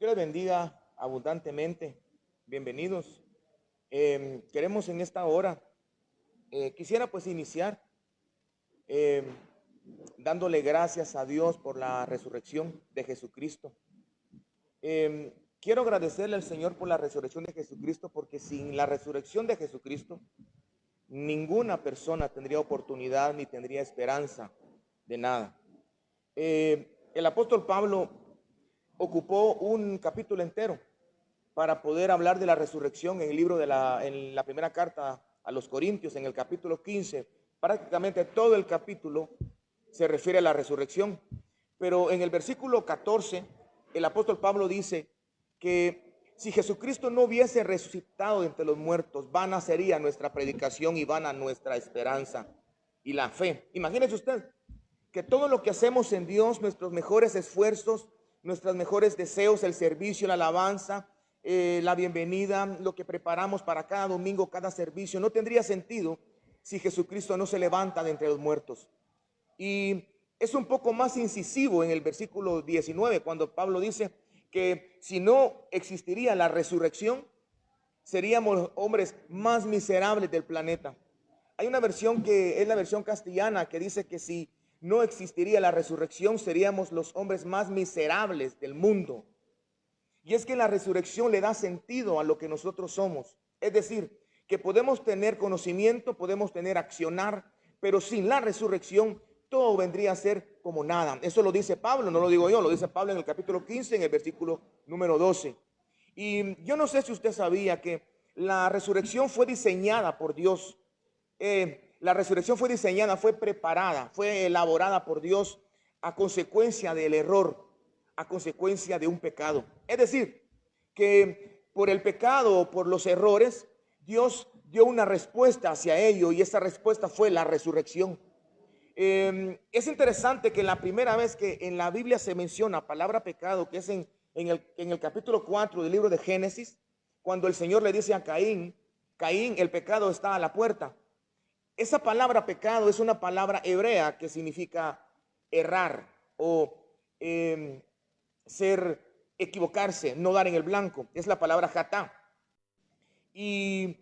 Que les bendiga abundantemente. Bienvenidos. Queremos en esta hora, quisiera pues iniciar eh, dándole gracias a Dios por la resurrección de Jesucristo. Quiero agradecerle al Señor por la resurrección de Jesucristo, porque sin la resurrección de Jesucristo, ninguna persona tendría oportunidad ni tendría esperanza de nada. El apóstol Pablo ocupó un capítulo entero para poder hablar de la resurrección en el libro en la primera carta a los Corintios, en el capítulo 15. Prácticamente todo el capítulo se refiere a la resurrección, pero en el versículo 14 el apóstol Pablo dice que si Jesucristo no hubiese resucitado entre los muertos, vana sería nuestra predicación y vana nuestra esperanza y la fe. Imagínese usted que todo lo que hacemos en Dios, nuestros mejores esfuerzos, nuestros mejores deseos, el servicio, la alabanza, la bienvenida, lo que preparamos para cada domingo, cada servicio, no tendría sentido si Jesucristo no se levanta de entre los muertos. Y es un poco más incisivo en el versículo 19, cuando Pablo dice que si no existiría la resurrección, seríamos hombres más miserables del planeta. Hay una versión que es la versión castellana que dice que si no existiría la resurrección, seríamos los hombres más miserables del mundo. Y es que la resurrección le da sentido a lo que nosotros somos. Es decir, que podemos tener conocimiento, podemos tener accionar, pero sin la resurrección todo vendría a ser como nada. Eso lo dice Pablo, no lo digo yo, lo dice Pablo en el capítulo 15, en el versículo número 12. Y yo no sé si usted sabía que la resurrección fue diseñada por Dios. La resurrección fue diseñada, fue preparada, fue elaborada por Dios a consecuencia del error, a consecuencia de un pecado. Es decir, que por el pecado o por los errores, Dios dio una respuesta hacia ello y esa respuesta fue la resurrección. Es interesante que la primera vez que en la Biblia se menciona palabra pecado, que es en el capítulo 4 del libro de Génesis, cuando el Señor le dice a Caín, Caín, el pecado está a la puerta. Esa palabra pecado es una palabra hebrea que significa errar o equivocarse, no dar en el blanco. Es la palabra jatá. Y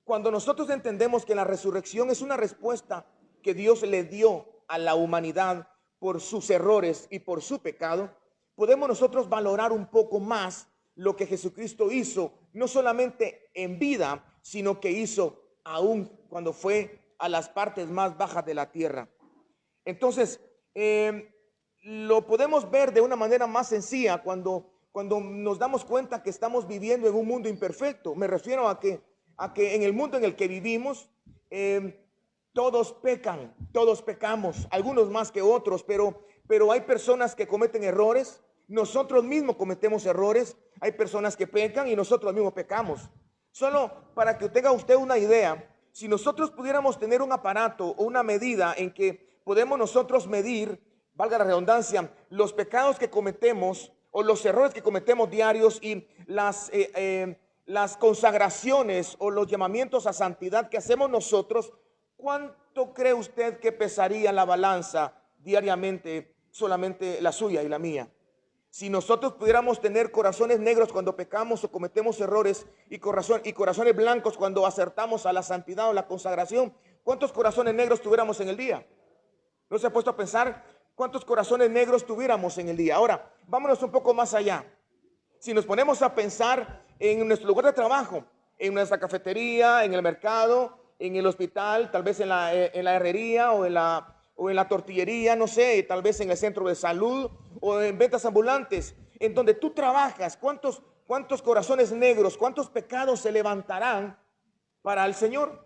cuando nosotros entendemos que la resurrección es una respuesta que Dios le dio a la humanidad por sus errores y por su pecado, podemos nosotros valorar un poco más lo que Jesucristo hizo, no solamente en vida, sino que hizo aún cuando fue a las partes más bajas de la tierra. Entonces, lo podemos ver de una manera más sencilla cuando nos damos cuenta que estamos viviendo en un mundo imperfecto. Me refiero a que en el mundo en el que vivimos, todos pecan, todos pecamos, algunos más que otros, pero hay personas que cometen errores, nosotros mismos cometemos errores, hay personas que pecan y nosotros mismos pecamos. Solo para que tenga usted una idea, si nosotros pudiéramos tener un aparato o una medida en que podemos nosotros medir, valga la redundancia, los pecados que cometemos o los errores que cometemos diarios y las consagraciones o los llamamientos a santidad que hacemos nosotros, ¿cuánto cree usted que pesaría la balanza diariamente, solamente la suya y la mía? Si nosotros pudiéramos tener corazones negros cuando pecamos o cometemos errores y corazones blancos cuando acertamos a la santidad o la consagración, ¿cuántos corazones negros tuviéramos en el día? ¿No se ha puesto a pensar cuántos corazones negros tuviéramos en el día? Ahora, vámonos un poco más allá. Si nos ponemos a pensar en nuestro lugar de trabajo, en nuestra cafetería, en el mercado, en el hospital, tal vez en la herrería o en la tortillería, no sé, tal vez en el centro de salud o en ventas ambulantes, en donde tú trabajas, ¿cuántos corazones negros, cuántos pecados se levantarán para el Señor?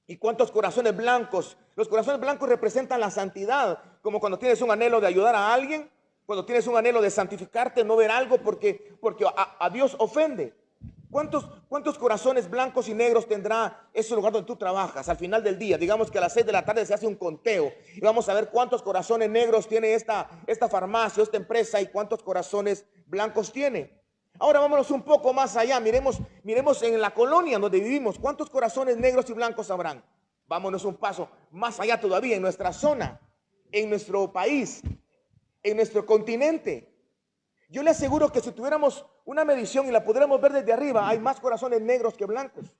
¿Y cuántos corazones blancos? Los corazones blancos representan la santidad, como cuando tienes un anhelo de ayudar a alguien, cuando tienes un anhelo de santificarte, no ver algo porque a Dios ofende. ¿Cuántos corazones blancos y negros tendrá ese lugar donde tú trabajas al final del día? Digamos que a las 6 de la tarde se hace un conteo y vamos a ver cuántos corazones negros tiene esta farmacia, esta empresa, y cuántos corazones blancos tiene. Ahora vámonos un poco más allá, miremos en la colonia donde vivimos, ¿cuántos corazones negros y blancos habrán? Vámonos un paso más allá todavía, en nuestra zona, en nuestro país, en nuestro continente. yo le aseguro que si tuviéramos una medición y la pudiéramos ver desde arriba, hay más corazones negros que blancos.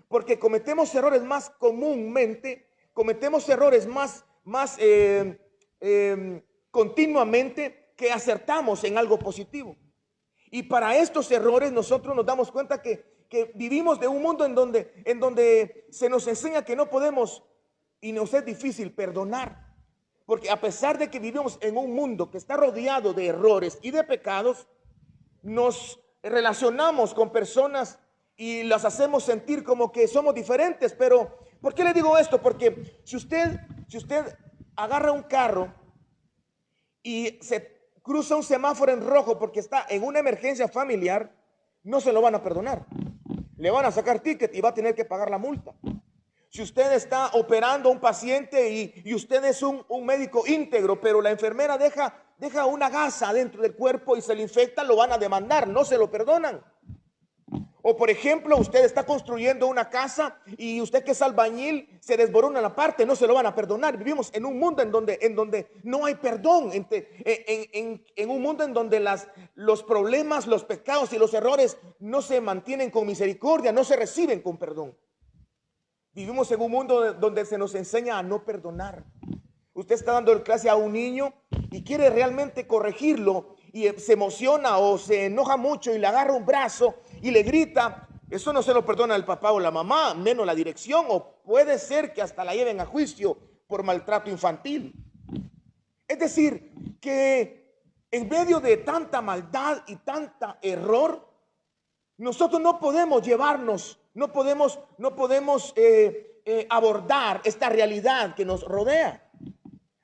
Porque cometemos errores más comúnmente, cometemos errores más continuamente que acertamos en algo positivo. Y para estos errores nosotros nos damos cuenta que vivimos de un mundo en donde se nos enseña que no podemos y nos es difícil perdonar. Porque a pesar de que vivimos en un mundo que está rodeado de errores y de pecados, nos relacionamos con personas y las hacemos sentir como que somos diferentes. Pero, ¿por qué le digo esto? Porque si usted agarra un carro y se cruza un semáforo en rojo porque está en una emergencia familiar, no se lo van a perdonar. Le van a sacar ticket y va a tener que pagar la multa. Si usted está operando a un paciente y usted es un médico íntegro, pero la enfermera deja una gasa dentro del cuerpo y se le infecta, lo van a demandar, no se lo perdonan. O por ejemplo, usted está construyendo una casa y usted que es albañil se desborona la parte, no se lo van a perdonar. Vivimos en un mundo en donde no hay perdón, en un mundo en donde los problemas, los pecados y los errores no se mantienen con misericordia, no se reciben con perdón. Vivimos en un mundo donde se nos enseña a no perdonar. Usted está dando clase a un niño y quiere realmente corregirlo y se emociona o se enoja mucho y le agarra un brazo y le grita. Eso no se lo perdona el papá o la mamá, menos la dirección, o puede ser que hasta la lleven a juicio por maltrato infantil. Es decir, que en medio de tanta maldad y tanta error, nosotros no podemos llevarnos, no podemos abordar esta realidad que nos rodea.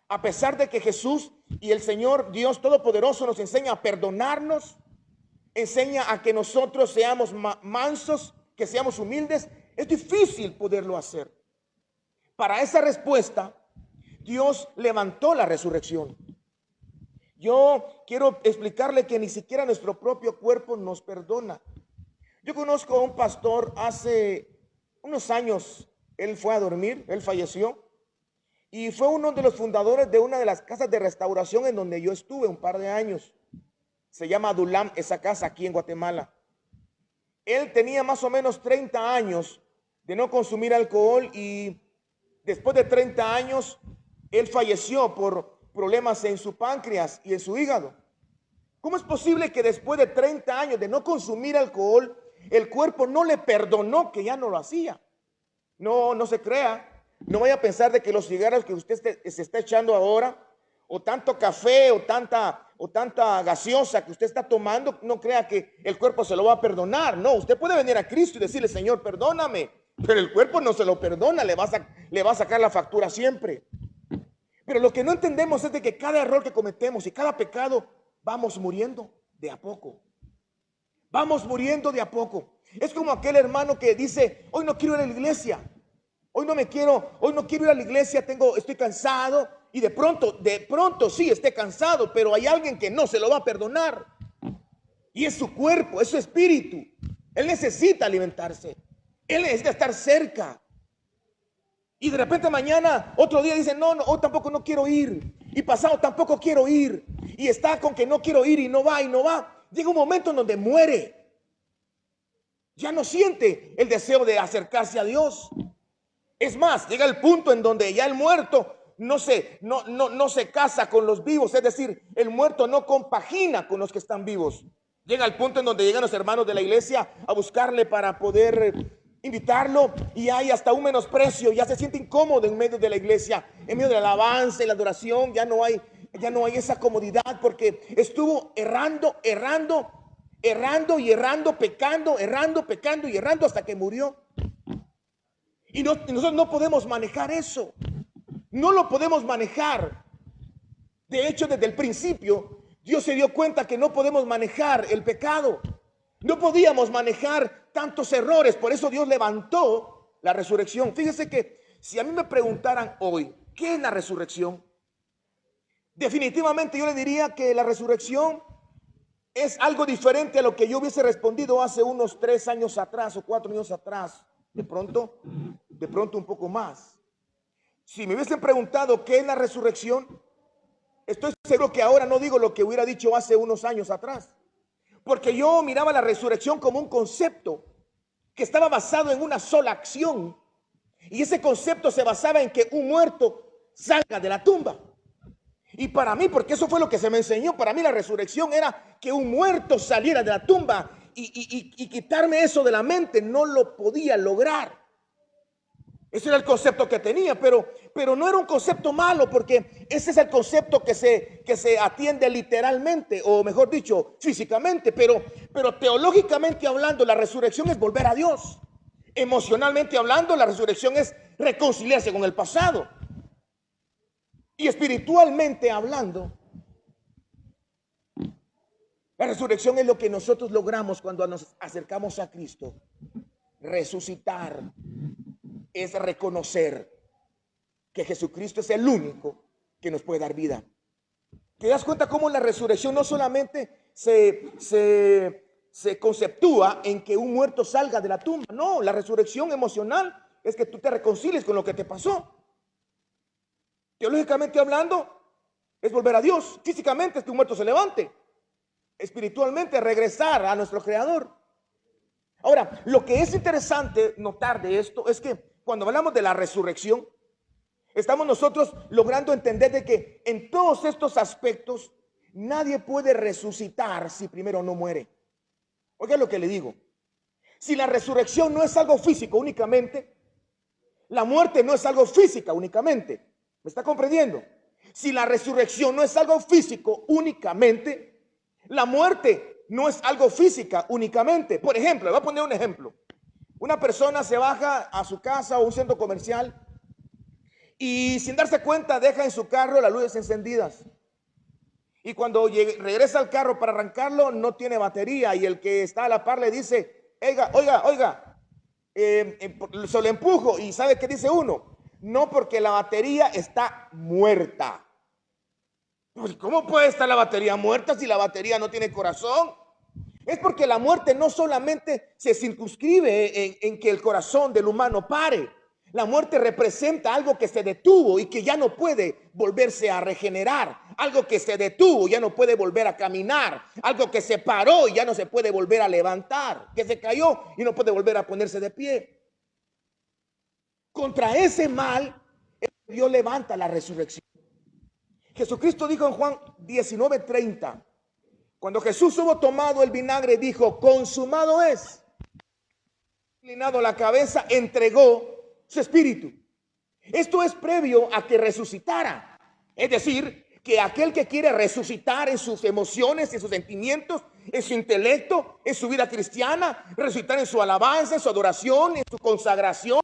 A pesar de que Jesús y el Señor Dios Todopoderoso nos enseña a perdonarnos, enseña a que nosotros seamos mansos, que seamos humildes, es difícil poderlo hacer. Para esa respuesta, Dios levantó la resurrección. Yo quiero explicarle que ni siquiera nuestro propio cuerpo nos perdona. Yo conozco a un pastor hace unos años, él fue a dormir, él falleció. Y fue uno de los fundadores de una de las casas de restauración en donde yo estuve un par de años. Se llama Adulam, esa casa aquí en Guatemala. Él tenía más o menos 30 años de no consumir alcohol y después de 30 años, él falleció por problemas en su páncreas y en su hígado. ¿Cómo es posible que después de 30 años de no consumir alcohol, el cuerpo no le perdonó que ya no lo hacía? No se crea. No vaya a pensar de que los cigarros que usted se está echando ahora, o tanto café, o tanta gaseosa que usted está tomando, no crea que el cuerpo se lo va a perdonar. No, usted puede venir a Cristo y decirle, Señor, perdóname, pero el cuerpo no se lo perdona, le va a sacar la factura siempre. Pero lo que no entendemos es de que cada error que cometemos y cada pecado, vamos muriendo de a poco. Vamos muriendo de a poco. Es como aquel hermano que dice, hoy no quiero ir a la iglesia. Hoy no quiero ir a la iglesia, estoy cansado. Y de pronto sí, esté cansado, pero hay alguien que no se lo va a perdonar. Y es su cuerpo, es su espíritu. Él necesita alimentarse. Él necesita estar cerca. Y de repente mañana, otro día dice, no, hoy tampoco no quiero ir. Y pasado tampoco quiero ir. Y está con que no quiero ir y no va. Llega un momento en donde muere. Ya no siente el deseo de acercarse a Dios. Es más, llega el punto en donde ya el muerto no se casa con los vivos, es decir, el muerto no compagina con los que están vivos. Llega el punto en donde llegan los hermanos de la iglesia a buscarle para poder invitarlo y hay hasta un menosprecio, ya se siente incómodo en medio de la iglesia, en medio de la alabanza y la adoración, ya no hay esa comodidad porque estuvo errando, pecando y errando hasta que murió. Y nosotros no podemos manejar eso. No lo podemos manejar. De hecho, desde el principio, Dios se dio cuenta que no podemos manejar el pecado. No podíamos manejar tantos errores. Por eso Dios levantó la resurrección. Fíjese que si a mí me preguntaran hoy, ¿qué es la resurrección? Definitivamente yo le diría que la resurrección es algo diferente a lo que yo hubiese respondido hace unos 3 años atrás o 4 años atrás. De pronto un poco más. Si me hubiesen preguntado qué es la resurrección, estoy seguro que ahora no digo lo que hubiera dicho hace unos años atrás, porque yo miraba la resurrección como un concepto que estaba basado en una sola acción, y ese concepto se basaba en que un muerto salga de la tumba. Y para mí, porque eso fue lo que se me enseñó, para mí la resurrección era que un muerto saliera de la tumba, y quitarme eso de la mente no lo podía lograr. Ese era el concepto que tenía, pero no era un concepto malo, porque ese es el concepto que se atiende literalmente, o mejor dicho, físicamente, pero teológicamente hablando, la resurrección es volver a Dios. Emocionalmente hablando, la resurrección es reconciliarse con el pasado. Y espiritualmente hablando, la resurrección es lo que nosotros logramos cuando nos acercamos a Cristo. Resucitar es reconocer que Jesucristo es el único que nos puede dar vida. ¿Te das cuenta cómo la resurrección no solamente se conceptúa en que un muerto salga de la tumba? No, la resurrección emocional es que tú te reconcilies con lo que te pasó. Teológicamente hablando, es volver a Dios. Físicamente es que un muerto se levante. Espiritualmente, regresar a nuestro Creador. Ahora, lo que es interesante notar de esto es que cuando hablamos de la resurrección, estamos nosotros logrando entender de que en todos estos aspectos nadie puede resucitar si primero no muere. Oiga lo que le digo. Si la resurrección no es algo físico únicamente, la muerte no es algo física únicamente. ¿Me está comprendiendo? Si la resurrección no es algo físico únicamente, la muerte no es algo física únicamente. Por ejemplo, le voy a poner un ejemplo. Una persona se baja a su casa o un centro comercial y sin darse cuenta deja en su carro las luces encendidas. Y cuando regresa al carro para arrancarlo no tiene batería, y el que está a la par le dice, oiga, se lo empujo, y ¿sabe qué dice uno? No, porque la batería está muerta. Pues, ¿cómo puede estar la batería muerta si la batería no tiene corazón? Es porque la muerte no solamente se circunscribe en que el corazón del humano pare. La muerte representa algo que se detuvo y que ya no puede volverse a regenerar. Algo que se detuvo, ya no puede volver a caminar. Algo que se paró y ya no se puede volver a levantar. Que se cayó y no puede volver a ponerse de pie. Contra ese mal, Dios levanta la resurrección. Jesucristo dijo en Juan 19:30, cuando Jesús hubo tomado el vinagre, dijo, consumado es. Inclinado la cabeza, entregó su espíritu. Esto es previo a que resucitara. Es decir, que aquel que quiere resucitar en sus emociones, en sus sentimientos, en su intelecto, en su vida cristiana, resucitar en su alabanza, en su adoración, en su consagración,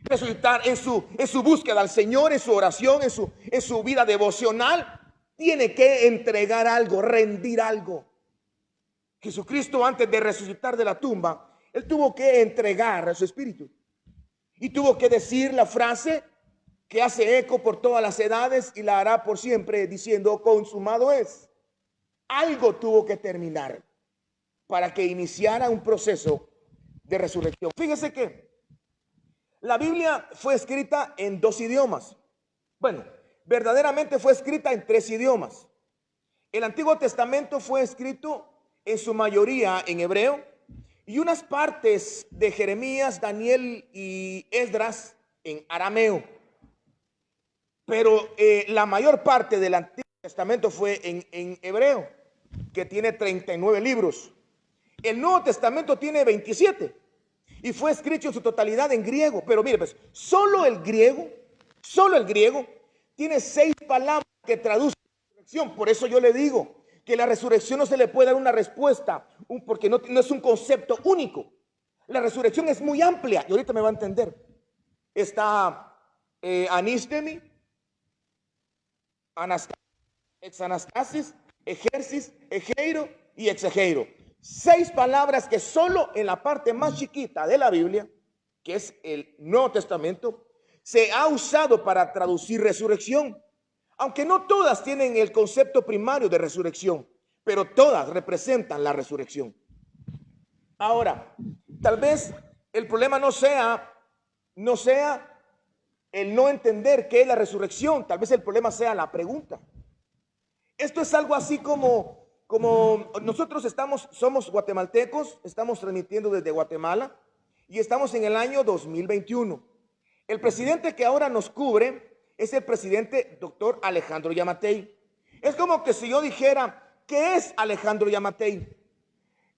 resucitar en su búsqueda al Señor, en su oración, en su vida devocional, tiene que entregar algo, rendir algo. Jesucristo, antes de resucitar de la tumba, él tuvo que entregar a su espíritu y tuvo que decir la frase que hace eco por todas las edades y la hará por siempre, diciendo, consumado es. Algo tuvo que terminar para que iniciara un proceso de resurrección. Fíjese que la Biblia fue escrita en 2 idiomas. Bueno, verdaderamente fue escrita en 3 idiomas. El Antiguo Testamento fue escrito en su mayoría en hebreo, y unas partes de Jeremías, Daniel y Esdras en arameo. Pero la mayor parte del Antiguo Testamento fue en hebreo, que tiene 39 libros. El Nuevo Testamento tiene 27 y fue escrito en su totalidad en griego. Pero mire, pues, solo el griego tiene 6 palabras que traducen la resurrección. Por eso yo le digo que la resurrección no se le puede dar una respuesta, porque no es un concepto único. La resurrección es muy amplia y ahorita me va a entender. Está anistemi, exanastasis, ejercis, egeiro y exegeiro. 6 palabras que solo en la parte más chiquita de la Biblia, que es el Nuevo Testamento, se ha usado para traducir resurrección. Aunque no todas tienen el concepto primario de resurrección, pero todas representan la resurrección. Ahora, tal vez el problema no sea el no entender qué es la resurrección. Tal vez el problema sea la pregunta. Esto es algo así como nosotros somos guatemaltecos, estamos transmitiendo desde Guatemala y estamos en el año 2021. El presidente que ahora nos cubre es el presidente doctor Alejandro Yamatei. Es como que si yo dijera, ¿qué es Alejandro Yamatei?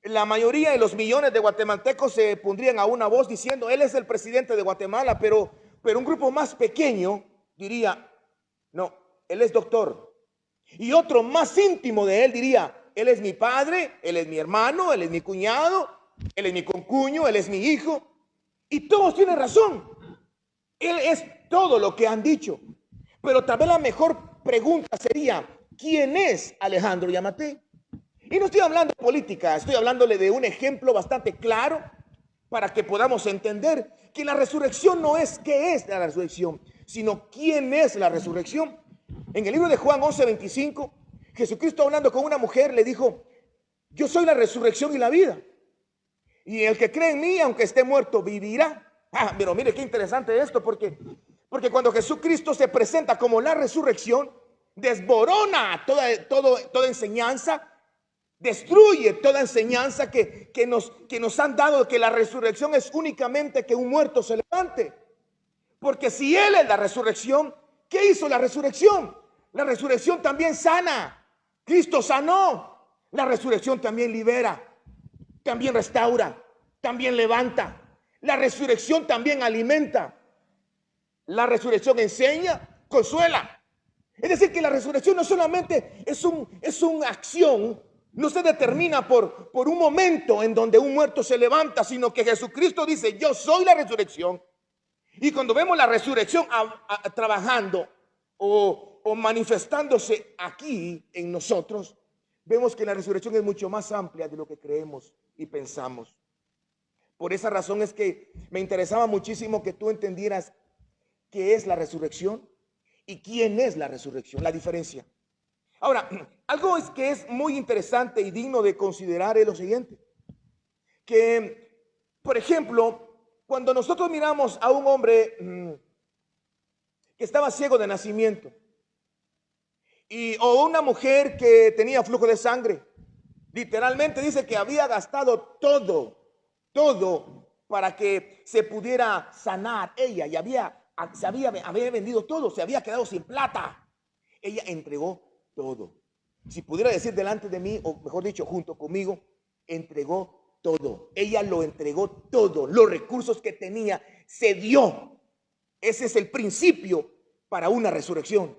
La mayoría de los millones de guatemaltecos se pondrían a una voz diciendo, él es el presidente de Guatemala, pero un grupo más pequeño diría, no, él es doctor. Y otro más íntimo de él diría, él es mi padre, él es mi hermano, él es mi cuñado, él es mi concuño, él es mi hijo. Y todos tienen razón. Él es todo lo que han dicho. Pero tal vez la mejor pregunta sería, ¿quién es Alejandro Yamatei? Y no estoy hablando de política, estoy hablándole de un ejemplo bastante claro para que podamos entender que la resurrección no es qué es la resurrección, sino quién es la resurrección. En el libro de Juan 11:25, Jesucristo hablando con una mujer le dijo, yo soy la resurrección y la vida. Y el que cree en mí, aunque esté muerto, vivirá. Pero mire qué interesante esto, porque cuando Jesucristo se presenta como la resurrección, desborona toda enseñanza, destruye toda enseñanza que nos han dado, que la resurrección es únicamente que un muerto se levante. Porque si Él es la resurrección, ¿qué hizo la resurrección? La resurrección también sana. Cristo sanó. La resurrección también libera, también restaura, también levanta. La resurrección también alimenta. La resurrección enseña, consuela. Es decir, que la resurrección no solamente es una acción, no se determina por un momento en donde un muerto se levanta, sino que Jesucristo dice, yo soy la resurrección. Y cuando vemos la resurrección trabajando o manifestándose aquí en nosotros, vemos que la resurrección es mucho más amplia de lo que creemos y pensamos. Por esa razón es que me interesaba muchísimo que tú entendieras qué es la resurrección y quién es la resurrección, la diferencia. Ahora, algo que es muy interesante y digno de considerar es lo siguiente, que, por ejemplo, cuando nosotros miramos a un hombre que estaba ciego de nacimiento o una mujer que tenía flujo de sangre, literalmente dice que había gastado todo para que se pudiera sanar ella y había vendido todo, se había quedado sin plata. Ella entregó todo. Si pudiera decir delante de mí, o mejor dicho, junto conmigo, entregó todo. Ella lo entregó todo. Los recursos que tenía se dio. Ese es el principio para una resurrección.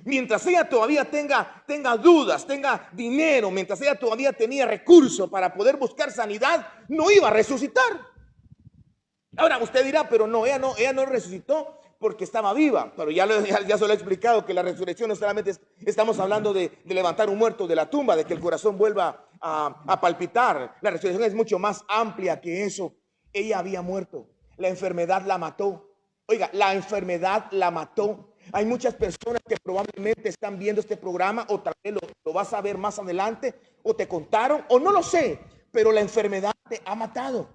Mientras ella todavía tenga dudas, tenga dinero, mientras ella todavía tenía recursos para poder buscar sanidad, no iba a resucitar. Ahora usted dirá, pero no, ella no resucitó porque estaba viva. Pero ya se lo he explicado que la resurrección no solamente estamos hablando de levantar un muerto de la tumba, de que el corazón vuelva a palpitar. La resurrección es mucho más amplia que eso. Ella había muerto, la enfermedad la mató. Oiga, la enfermedad la mató. Hay muchas personas que probablemente están viendo este programa o tal vez lo vas a ver más adelante o te contaron o no lo sé, pero la enfermedad te ha matado.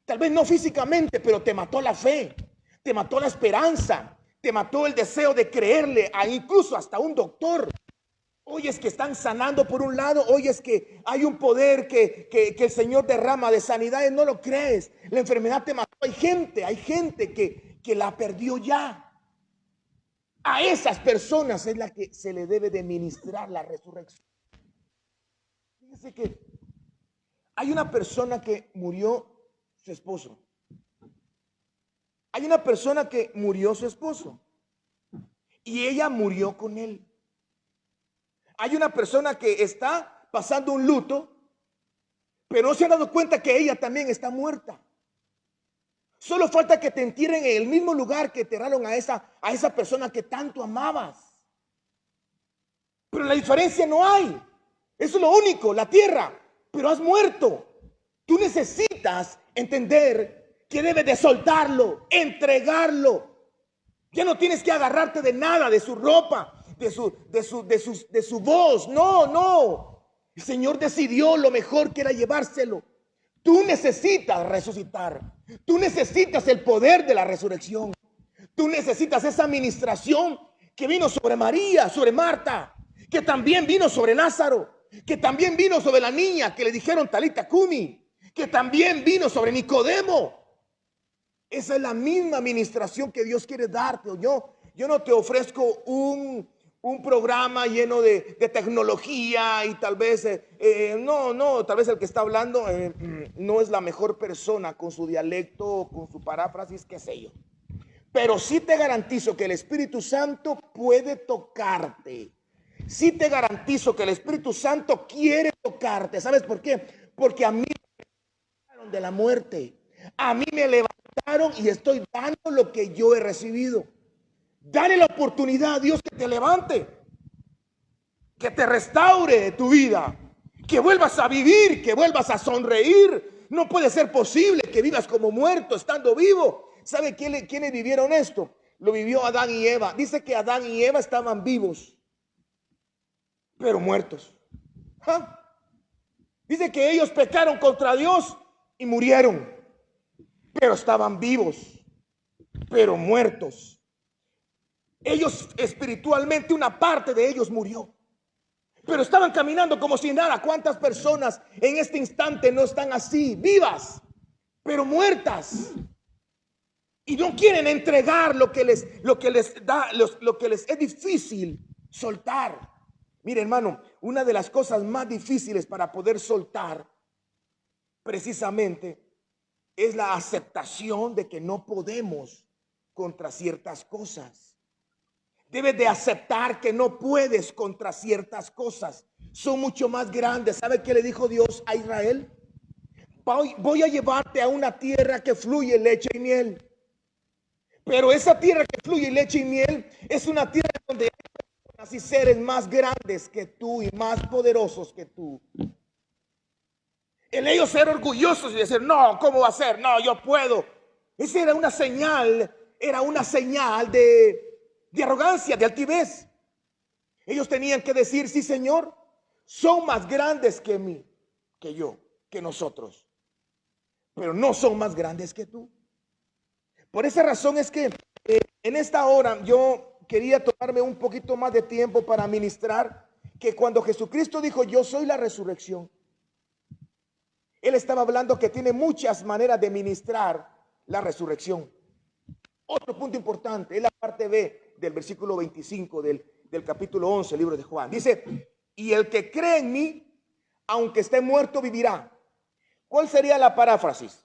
Tal vez no físicamente, pero te mató la fe, te mató la esperanza, te mató el deseo de creerle a incluso hasta un doctor. Hoy es que están sanando por un lado, hoy es que hay un poder que el Señor derrama de sanidades, no lo crees. La enfermedad te mató. Hay gente que la perdió ya. A esas personas es la que se le debe de ministrar la resurrección. Fíjense que hay una persona que murió su esposo. Hay una persona que murió su esposo y ella murió con él. Hay una persona que está pasando un luto, pero no se ha dado cuenta que ella también está muerta. Solo falta que te entierren en el mismo lugar que enterraron a esa persona que tanto amabas. Pero la diferencia no hay. Eso es lo único, la tierra. Pero has muerto. Tú necesitas entender que debes de soltarlo, entregarlo. Ya no tienes que agarrarte de nada, de su ropa, de su voz. No. El Señor decidió lo mejor que era llevárselo. Tú necesitas resucitar. Tú necesitas el poder de la resurrección. Tú necesitas esa administración que vino sobre María, sobre Marta, que también vino sobre Lázaro, que también vino sobre la niña que le dijeron Talita Cumi, que también vino sobre Nicodemo. Esa es la misma administración que Dios quiere darte. Yo no te ofrezco un programa lleno de tecnología y tal vez, tal vez el que está hablando no es la mejor persona con su dialecto, con su paráfrasis, qué sé yo. Pero sí te garantizo que el Espíritu Santo puede tocarte. Sí te garantizo que el Espíritu Santo quiere tocarte. ¿Sabes por qué? Porque a mí me levantaron de la muerte. A mí me levantaron y estoy dando lo que yo he recibido. Dale la oportunidad a Dios que te levante, que te restaure tu vida, que vuelvas a vivir, que vuelvas a sonreír. No puede ser posible que vivas como muerto estando vivo. ¿Sabe quiénes vivieron esto? Lo vivió Adán y Eva. Dice que Adán y Eva estaban vivos, pero muertos. ¿Ah? Dice que ellos pecaron contra Dios y murieron, pero estaban vivos, pero muertos. Ellos espiritualmente, una parte de ellos murió, pero estaban caminando como si nada. ¿Cuántas personas en este instante no están así, vivas, pero muertas? Y no quieren entregar lo que les es difícil soltar. Mire, hermano, una de las cosas más difíciles para poder soltar precisamente es la aceptación de que no podemos contra ciertas cosas. Debes de aceptar que no puedes contra ciertas cosas. Son mucho más grandes. ¿Sabe qué le dijo Dios a Israel? Voy a llevarte a una tierra que fluye leche y miel. Pero esa tierra que fluye leche y miel es una tierra donde hay personas y seres más grandes que tú y más poderosos que tú. El ellos ser orgullosos y decir, no, ¿cómo va a ser? No, yo puedo. Esa era una señal de arrogancia, de altivez. Ellos tenían que decir, sí, Señor, son más grandes que mí, que yo, que nosotros, pero no son más grandes que tú. Por esa razón es que en esta hora yo quería tomarme un poquito más de tiempo para ministrar que cuando Jesucristo dijo, yo soy la resurrección, Él estaba hablando que tiene muchas maneras de ministrar la resurrección. Otro punto importante es la parte B del versículo 25 del capítulo 11, libro de Juan. Dice, y el que cree en mí, aunque esté muerto, vivirá. ¿Cuál sería la paráfrasis?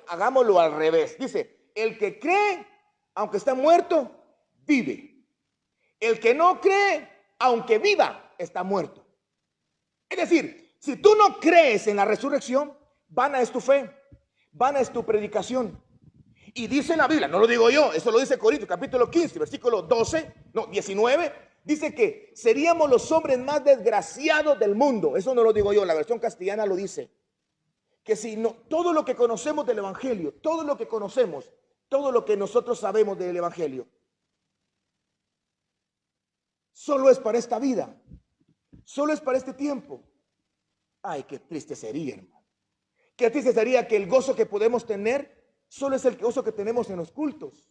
Hagámoslo al revés. Dice, el que cree, aunque esté muerto, vive. El que no cree, aunque viva, está muerto. Es decir, si tú no crees en la resurrección, vana es tu fe, vana es tu predicación. Y dice la Biblia, no lo digo yo, eso lo dice Corintios capítulo 15, versículo 19, dice que seríamos los hombres más desgraciados del mundo. Eso no lo digo yo, la versión castellana lo dice. Que si no, todo lo que conocemos del Evangelio, todo lo que conocemos, todo lo que nosotros sabemos del Evangelio, solo es para esta vida, solo es para este tiempo. Ay, qué triste sería, hermano. Qué triste sería que el gozo que podemos tener solo es el gozo que tenemos en los cultos.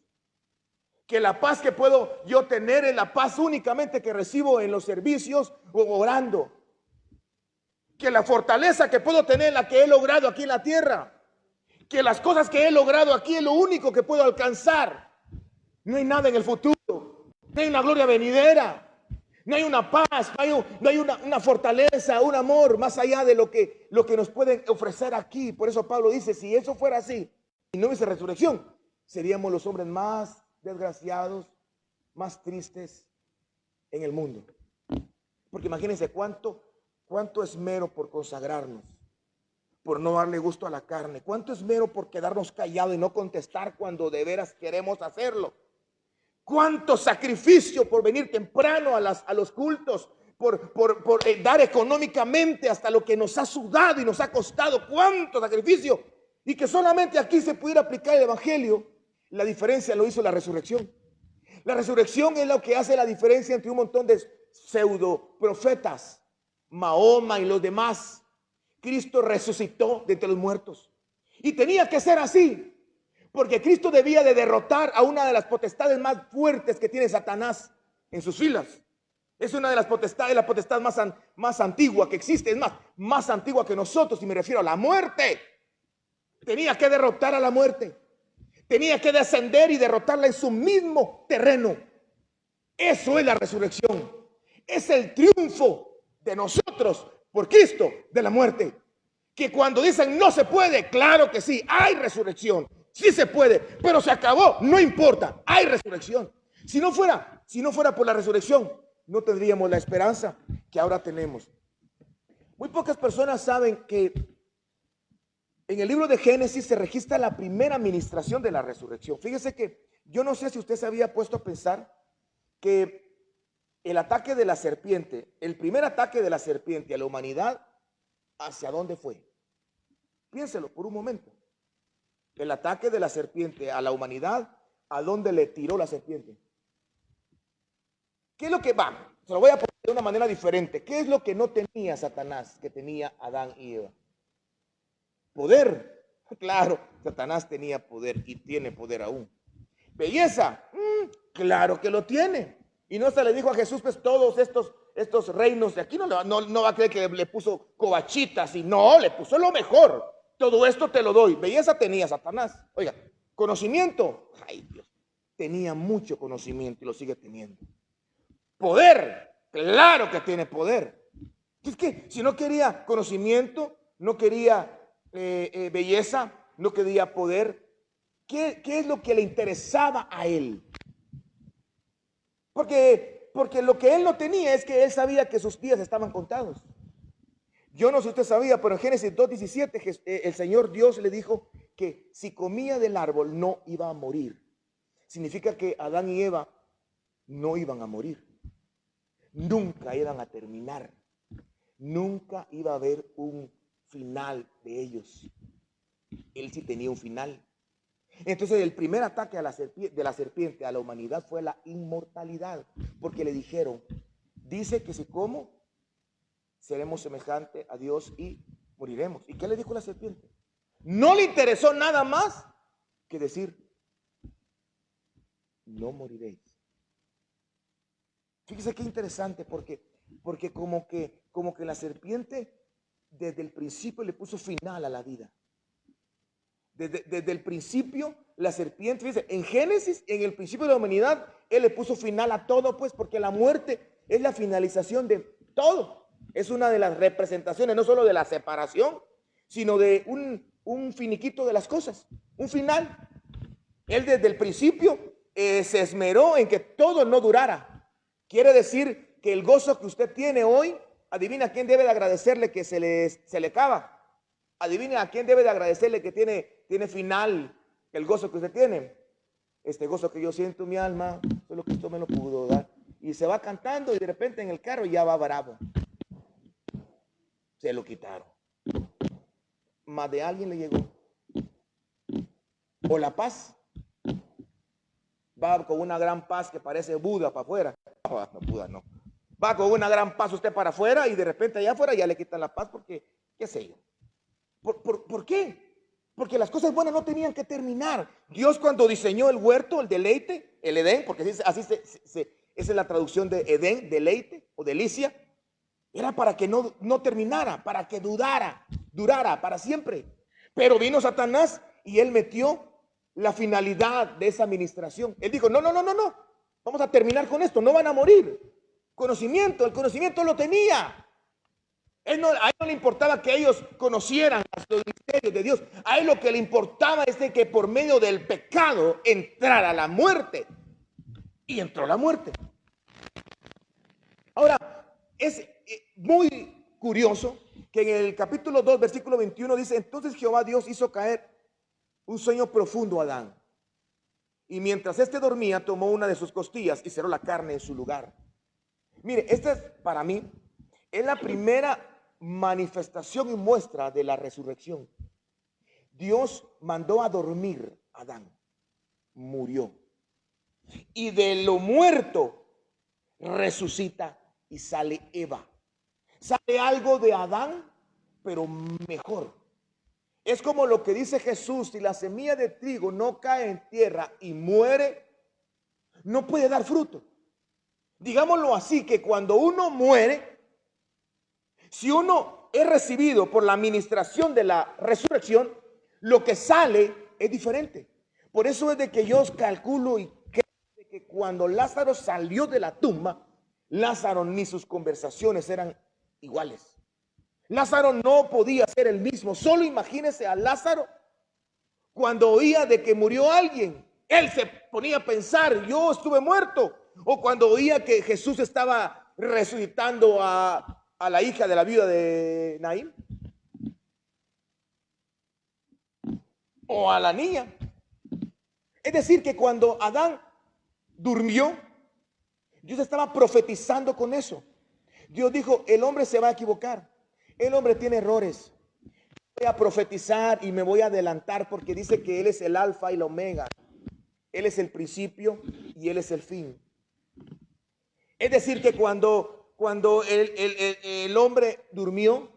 Que la paz que puedo yo tener es la paz únicamente que recibo en los servicios o orando. Que la fortaleza que puedo tener, la que he logrado aquí en la tierra, que las cosas que he logrado aquí es lo único que puedo alcanzar. No hay nada en el futuro, no hay una gloria venidera, no hay una paz, no hay una fortaleza, un amor más allá de lo que nos pueden ofrecer aquí. Por eso Pablo dice, si eso fuera así y no hubiese resurrección, seríamos los hombres más desgraciados, más tristes en el mundo. Porque imagínense cuánto esmero por consagrarnos, por no darle gusto a la carne, cuánto esmero por quedarnos callados y no contestar cuando de veras queremos hacerlo, cuánto sacrificio por venir temprano a los cultos, por dar económicamente hasta lo que nos ha sudado y nos ha costado, cuánto sacrificio, y que solamente aquí se pudiera aplicar el Evangelio. La diferencia lo hizo la resurrección. La resurrección es lo que hace la diferencia entre un montón de pseudo profetas, Mahoma y los demás. Cristo resucitó de entre los muertos. Y tenía que ser así, porque Cristo debía de derrotar a una de las potestades más fuertes que tiene Satanás en sus filas. Es una de la potestad más antigua que existe. Es más antigua que nosotros, y me refiero a la muerte. Tenía que derrotar a la muerte. Tenía que descender y derrotarla en su mismo terreno. Eso es la resurrección. Es el triunfo de nosotros por Cristo de la muerte. Que cuando dicen no se puede, claro que sí, hay resurrección. Sí se puede, pero se acabó, no importa, hay resurrección. Si no fuera por la resurrección, no tendríamos la esperanza que ahora tenemos. Muy pocas personas saben que en el libro de Génesis se registra la primera administración de la resurrección. Fíjese que yo no sé si usted se había puesto a pensar que el ataque de la serpiente, el primer ataque de la serpiente a la humanidad, ¿hacia dónde fue? Piénselo por un momento. El ataque de la serpiente a la humanidad, ¿a dónde le tiró la serpiente? ¿Qué es lo que va? Se lo voy a poner de una manera diferente. ¿Qué es lo que no tenía Satanás, que tenía Adán y Eva? Poder. Claro, Satanás tenía poder y tiene poder aún. Belleza. Claro que lo tiene. Y no se le dijo a Jesús, pues todos estos reinos de aquí, no va a creer que le puso covachitas, y no, le puso lo mejor. Todo esto te lo doy. Belleza tenía Satanás. Oiga, conocimiento. Ay, Dios. Tenía mucho conocimiento y lo sigue teniendo. Poder. Claro que tiene poder. Es que si no quería conocimiento, no quería belleza, no quería poder, ¿qué es lo que le interesaba a él? Porque lo que él no tenía es que él sabía que sus días estaban contados. Yo no sé si usted sabía, pero en Génesis 2:17 el Señor Dios le dijo que si comía del árbol no iba a morir. Significa que Adán y Eva no iban a morir. Nunca iban a terminar. Nunca iba a haber un final de ellos. Él sí tenía un final. Entonces el primer ataque de la serpiente a la humanidad fue la inmortalidad, porque le dijeron, dice que si como, seremos semejantes a Dios y moriremos. ¿Y qué le dijo la serpiente? No le interesó nada más que decir, no moriréis. Fíjese qué interesante, porque como que la serpiente desde el principio le puso final a la vida. Desde el principio, la serpiente, fíjese, en Génesis, en el principio de la humanidad, él le puso final a todo, pues, porque la muerte es la finalización de todo. Es una de las representaciones, no solo de la separación, sino de un finiquito de las cosas, un final. Él desde el principio se esmeró en que todo no durara. Quiere decir que el gozo que usted tiene hoy, adivina a quién debe de agradecerle que se le acaba. Adivina a quién debe de agradecerle que tiene final el gozo que usted tiene. Este gozo que yo siento en mi alma, solo Cristo me lo pudo dar. Y se va cantando y de repente en el carro ya va bravo. Se lo quitaron. Más de alguien le llegó. O la paz. Va con una gran paz que parece Buda para afuera. No, Buda no. Va con una gran paz usted para afuera y de repente allá afuera ya le quitan la paz porque, qué sé yo. ¿Por qué? Porque las cosas buenas no tenían que terminar. Dios cuando diseñó el huerto, el deleite, el Edén, porque esa es la traducción de Edén, deleite o delicia, era para que no terminara, para que durara para siempre. Pero vino Satanás y él metió la finalidad de esa administración. Él dijo, no, vamos a terminar con esto, no van a morir. El conocimiento lo tenía. A él no le importaba que ellos conocieran los misterios de Dios. A él lo que le importaba es de que por medio del pecado entrara la muerte. Y entró la muerte. Ahora, es muy curioso que en el capítulo 2, versículo 21 dice, entonces Jehová Dios hizo caer un sueño profundo a Adán. Y mientras éste dormía, tomó una de sus costillas y cerró la carne en su lugar. Mire, esta es para mí, es la primera manifestación y muestra de la resurrección. Dios mandó a dormir a Adán, murió, y de lo muerto resucita y sale Eva. Sale algo de Adán, pero mejor. Es como lo que dice Jesús: si la semilla de trigo no cae en tierra y muere, no puede dar fruto. Digámoslo así, que cuando uno muere, si uno es recibido por la administración de la resurrección, lo que sale es diferente. Por eso es de que yo calculo y creo que cuando Lázaro salió de la tumba, Lázaro ni sus conversaciones eran iguales. Lázaro no podía ser el mismo. Solo imagínese a Lázaro cuando oía de que murió alguien. Él se ponía a pensar, yo estuve muerto. O cuando oía que Jesús estaba resucitando a la hija de la viuda de Naín. O a la niña. Es decir, que cuando Adán durmió, Dios estaba profetizando con eso. Dios dijo, el hombre se va a equivocar. El hombre tiene errores. Voy a profetizar y me voy a adelantar porque dice que Él es el alfa y la omega. Él es el principio y Él es el fin. Es decir, que cuando el hombre durmió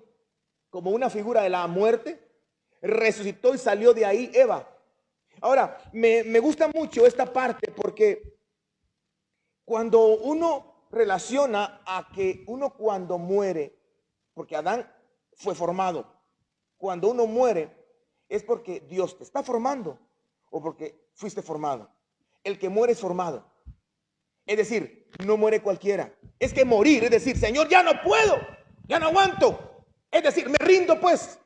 como una figura de la muerte, resucitó y salió de ahí Eva. Ahora, me gusta mucho esta parte porque cuando uno relaciona a que uno cuando muere, porque Adán fue formado, cuando uno muere es porque Dios te está formando o porque fuiste formado. El que muere es formado. Es decir, no muere cualquiera. Es que morir, es decir, Señor, ya no puedo, ya no aguanto. Es decir, me rindo pues.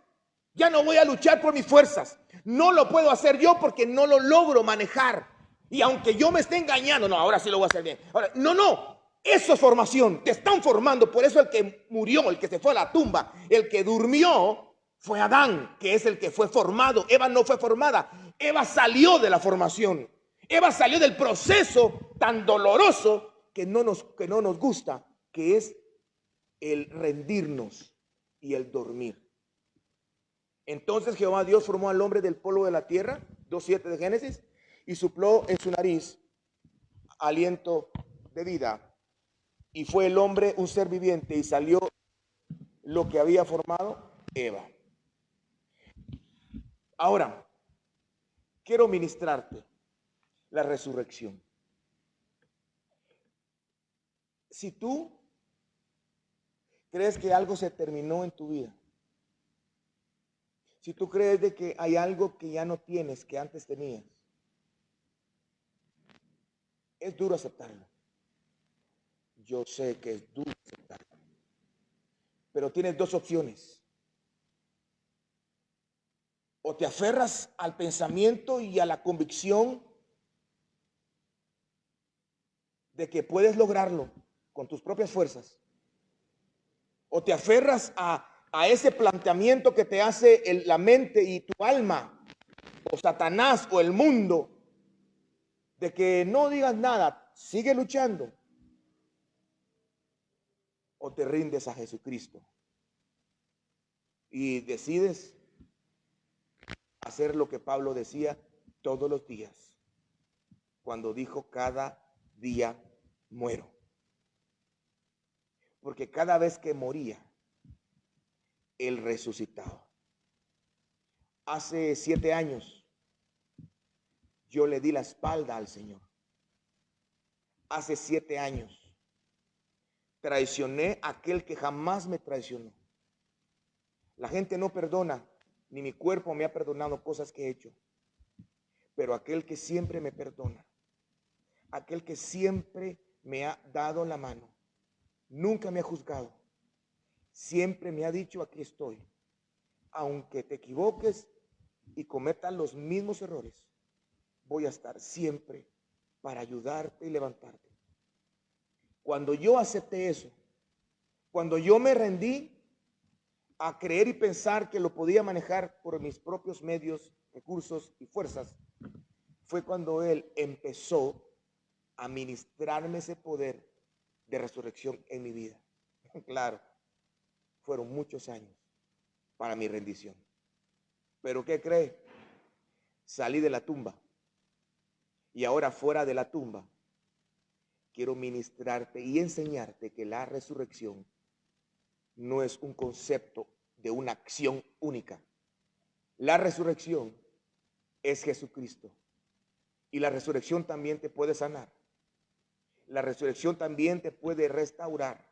Ya no voy a luchar por mis fuerzas. No lo puedo hacer yo porque no lo logro manejar. Y aunque yo me esté engañando, no, ahora sí lo voy a hacer bien. Ahora, no. Eso es formación. Te están formando. Por eso el que murió, el que se fue a la tumba, el que durmió, fue Adán, que es el que fue formado. Eva no fue formada. Eva salió de la formación. Eva salió del proceso tan doloroso que no nos gusta, que es el rendirnos y el dormir. Entonces Jehová Dios formó al hombre del polvo de la tierra, 2:7 de Génesis, y sopló en su nariz aliento de vida. Y fue el hombre un ser viviente y salió lo que había formado Eva. Ahora, quiero ministrarte la resurrección. Si tú crees que algo se terminó en tu vida, si tú crees de que hay algo que ya no tienes, que antes tenías, es duro aceptarlo. Yo sé que es duro aceptarlo. Pero tienes dos opciones. O te aferras al pensamiento y a la convicción de que puedes lograrlo con tus propias fuerzas. O te aferras a ese planteamiento que te hace la mente y tu alma, o Satanás o el mundo, de que no digas nada, sigue luchando. O te rindes a Jesucristo y decides hacer lo que Pablo decía todos los días, cuando dijo cada día muero. Porque cada vez que moría, Él resucitaba. Hace 7 años, yo le di la espalda al Señor. Hace 7 años, traicioné a aquel que jamás me traicionó. La gente no perdona, ni mi cuerpo me ha perdonado cosas que he hecho. Pero aquel que siempre me perdona, aquel que siempre me ha dado la mano, nunca me ha juzgado, siempre me ha dicho, aquí estoy. Aunque te equivoques y cometas los mismos errores, voy a estar siempre para ayudarte y levantarte. Cuando yo acepté eso, cuando yo me rendí a creer y pensar que lo podía manejar por mis propios medios, recursos y fuerzas, fue cuando Él empezó a ministrarme ese poder de resurrección en mi vida. Claro, fueron muchos años para mi rendición. Pero ¿qué cree? Salí de la tumba y ahora fuera de la tumba quiero ministrarte y enseñarte que la resurrección no es un concepto de una acción única. La resurrección es Jesucristo y la resurrección también te puede sanar. La resurrección también te puede restaurar,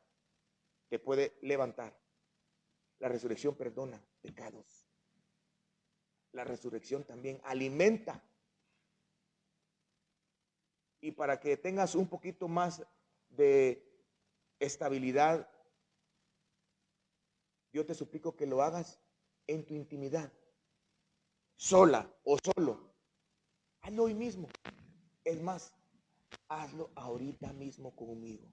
te puede levantar. La resurrección perdona pecados. La resurrección también alimenta. Y para que tengas un poquito más de estabilidad, yo te suplico que lo hagas en tu intimidad, sola o solo. Hazlo hoy mismo. Es más, hazlo ahorita mismo conmigo.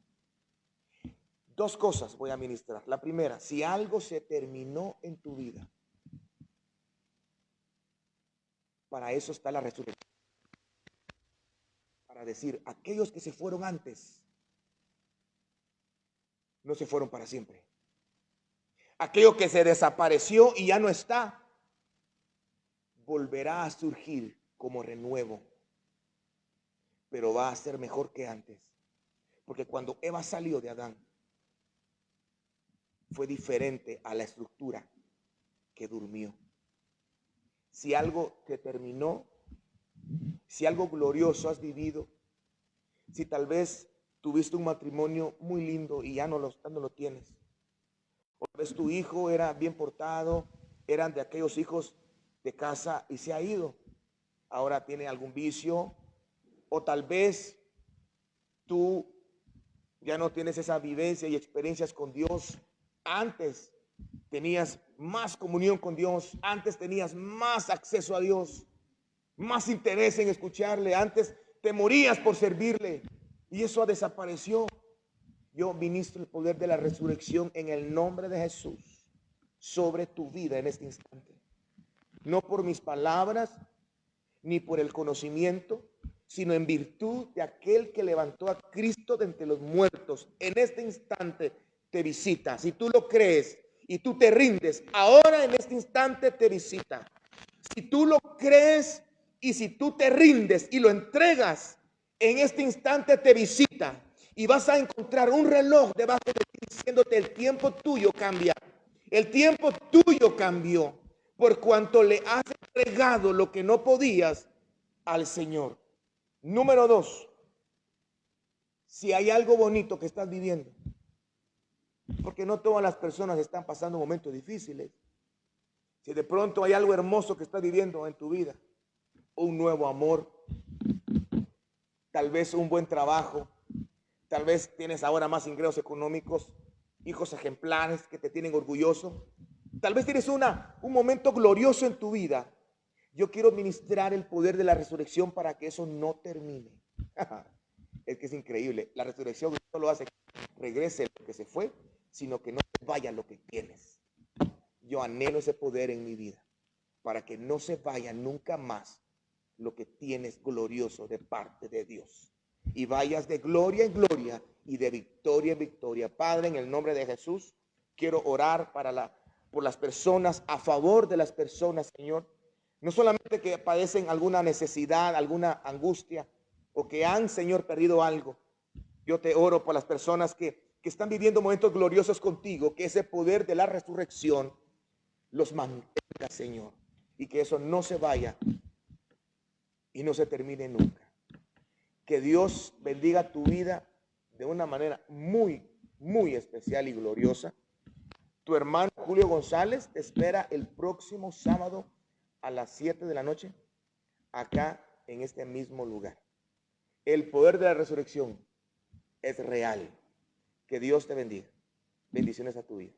Dos cosas voy a ministrar. La primera, si algo se terminó en tu vida, para eso está la resurrección. Para decir, aquellos que se fueron antes, no se fueron para siempre. Aquello que se desapareció y ya no está, volverá a surgir como renuevo, pero va a ser mejor que antes. Porque cuando Eva salió de Adán, fue diferente a la estructura que durmió. Si algo te terminó, si algo glorioso has vivido, si tal vez tuviste un matrimonio muy lindo y ya no lo tienes, o tal vez tu hijo era bien portado, eran de aquellos hijos de casa y se ha ido, ahora tiene algún vicio, o tal vez tú ya no tienes esa vivencia y experiencias con Dios. Antes tenías más comunión con Dios, antes tenías más acceso a Dios, más interés en escucharle, antes te morías por servirle y eso desapareció. Yo ministro el poder de la resurrección en el nombre de Jesús sobre tu vida en este instante. No por mis palabras, ni por el conocimiento, sino en virtud de aquel que levantó a Cristo de entre los muertos. En este instante te visita. Si tú lo crees y tú te rindes, ahora en este instante te visita. Si tú lo crees y si tú te rindes y lo entregas, en este instante te visita. Y vas a encontrar un reloj debajo de ti diciéndote: el tiempo tuyo cambia. El tiempo tuyo cambió por cuanto le has entregado lo que no podías al Señor. Número 2, si hay algo bonito que estás viviendo, porque no todas las personas están pasando momentos difíciles. Si de pronto hay algo hermoso que estás viviendo en tu vida, un nuevo amor, tal vez un buen trabajo, tal vez tienes ahora más ingresos económicos, hijos ejemplares que te tienen orgulloso, tal vez tienes un momento glorioso en tu vida. Yo quiero ministrar el poder de la resurrección para que eso no termine. Es que es increíble. La resurrección no solo hace que regrese lo que se fue, sino que no se vaya lo que tienes. Yo anhelo ese poder en mi vida para que no se vaya nunca más lo que tienes glorioso de parte de Dios. Y vayas de gloria en gloria y de victoria en victoria. Padre, en el nombre de Jesús, quiero orar por las personas, a favor de las personas, Señor. No solamente que padecen alguna necesidad, alguna angustia, o que han, Señor, perdido algo. Yo te oro por las personas que están viviendo momentos gloriosos contigo, que ese poder de la resurrección los mantenga, Señor, y que eso no se vaya y no se termine nunca. Que Dios bendiga tu vida de una manera muy, muy especial y gloriosa. Tu hermano Julio González te espera el próximo sábado a las 7 de la noche, acá en este mismo lugar. El poder de la resurrección es real. Que Dios te bendiga. Bendiciones a tu vida.